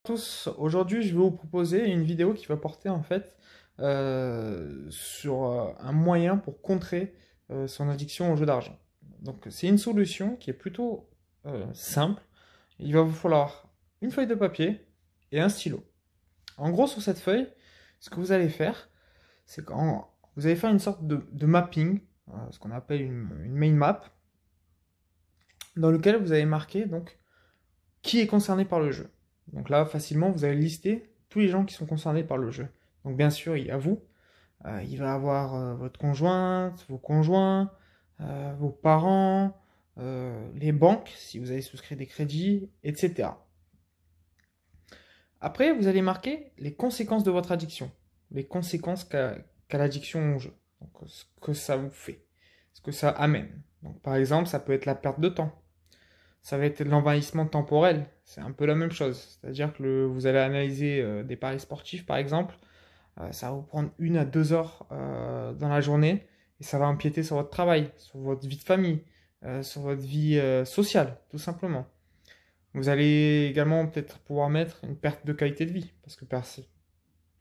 Tous, aujourd'hui je vais vous proposer une vidéo qui va porter en fait sur un moyen pour contrer son addiction au jeu d'argent. Donc c'est une solution qui est plutôt simple. Il va vous falloir une feuille de papier et un stylo. En gros sur cette feuille, ce que vous allez faire, c'est quand vous allez faire une sorte de mapping, ce qu'on appelle une main map, dans lequel vous allez marquer donc qui est concerné par le jeu. Donc là, facilement, vous allez lister tous les gens qui sont concernés par le jeu. Donc bien sûr, il y a vous, il va y avoir votre conjointe, vos conjoints, vos parents, les banques, si vous avez souscrit des crédits, etc. Après, vous allez marquer les conséquences de votre addiction, les conséquences qu'a l'addiction au jeu. Donc ce que ça vous fait, ce que ça amène. Donc par exemple, ça peut être la perte de temps. Ça va être l'envahissement temporel. C'est un peu la même chose. C'est-à-dire que vous allez analyser des paris sportifs, par exemple. Ça va vous prendre 1 à 2 heures dans la journée et ça va empiéter sur votre travail, sur votre vie de famille, sur votre vie sociale, tout simplement. Vous allez également peut-être pouvoir mettre une perte de qualité de vie parce que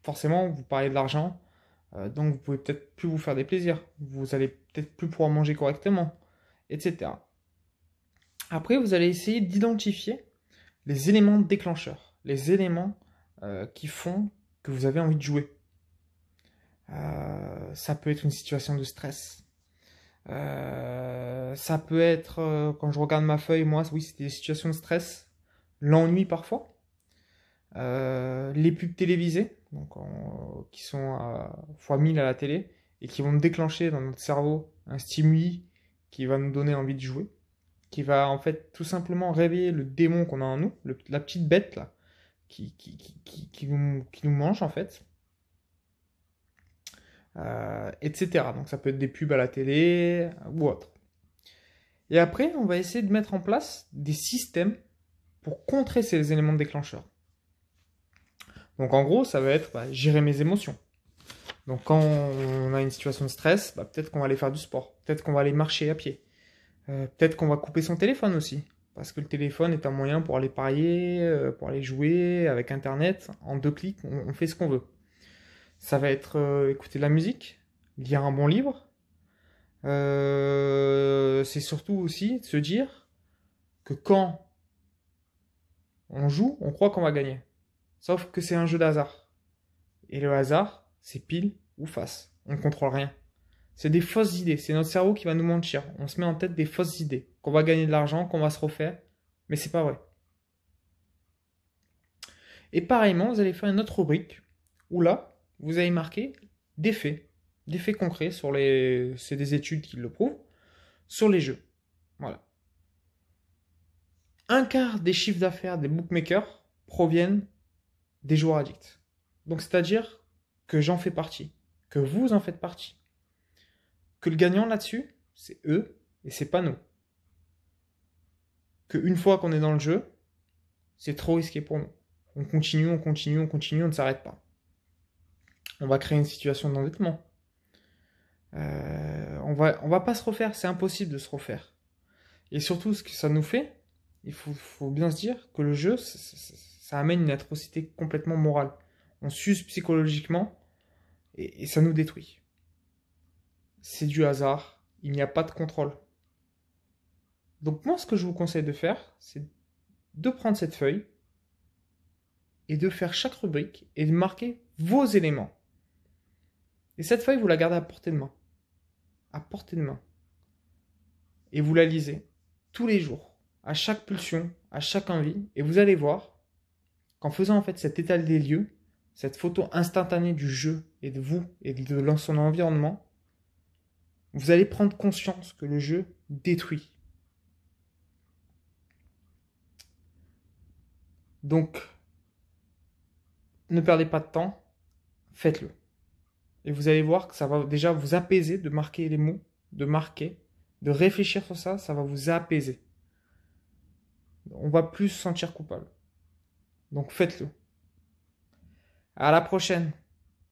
forcément, vous parlez de l'argent, donc vous pouvez peut-être plus vous faire des plaisirs. Vous allez peut-être plus pouvoir manger correctement, etc. Après, vous allez essayer d'identifier les éléments déclencheurs, les éléments qui font que vous avez envie de jouer. Ça peut être une situation de stress. Ça peut être, quand je regarde ma feuille, moi, oui, c'était des situations de stress. L'ennui parfois. Les pubs télévisées, donc, qui sont fois 1000 à la télé, et qui vont déclencher dans notre cerveau un stimuli qui va nous donner envie de jouer, qui va en fait tout simplement réveiller le démon qu'on a en nous, la petite bête là, qui nous mange en fait, etc. Donc ça peut être des pubs à la télé ou autre. Et après, on va essayer de mettre en place des systèmes pour contrer ces éléments déclencheurs. Donc en gros, ça va être gérer mes émotions. Donc quand on a une situation de stress, peut-être qu'on va aller faire du sport, peut-être qu'on va aller marcher à pied, peut-être qu'on va couper son téléphone aussi. Parce que le téléphone est un moyen pour aller parier, pour aller jouer avec Internet. En 2 clics, on fait ce qu'on veut. Ça va être écouter de la musique, lire un bon livre. C'est surtout aussi de se dire que quand on joue, on croit qu'on va gagner. Sauf que c'est un jeu d'hasard. Et le hasard, c'est pile ou face. On ne contrôle rien. C'est des fausses idées. C'est notre cerveau qui va nous mentir. On se met en tête des fausses idées. Qu'on va gagner de l'argent, qu'on va se refaire. Mais c'est pas vrai. Et pareillement, vous allez faire une autre rubrique où là, vous allez marquer des faits. Des faits concrets sur les. C'est des études qui le prouvent. Sur les jeux. Voilà. Un quart des chiffres d'affaires des bookmakers proviennent des joueurs addicts. Donc c'est-à-dire que j'en fais partie. Que vous en faites partie. Que le gagnant là-dessus, c'est eux et c'est pas nous. Qu'une fois qu'on est dans le jeu, c'est trop risqué pour nous. On continue, on continue, on continue, on ne s'arrête pas. On va créer une situation d'endettement. On va pas se refaire, c'est impossible de se refaire. Et surtout, ce que ça nous fait, il faut bien se dire que le jeu, ça amène une atrocité complètement morale. On s'use psychologiquement et ça nous détruit. C'est du hasard, il n'y a pas de contrôle. Donc moi, ce que je vous conseille de faire, c'est de prendre cette feuille et de faire chaque rubrique et de marquer vos éléments. Et cette feuille, vous la gardez à portée de main. À portée de main. Et vous la lisez tous les jours, à chaque pulsion, à chaque envie. Et vous allez voir qu'en faisant en fait cet état des lieux, cette photo instantanée du jeu et de vous et de son environnement, vous allez prendre conscience que le jeu détruit. Donc, ne perdez pas de temps, faites-le. Et vous allez voir que ça va déjà vous apaiser de marquer les mots, de marquer, de réfléchir sur ça, ça va vous apaiser. On va plus se sentir coupable. Donc faites-le. À la prochaine.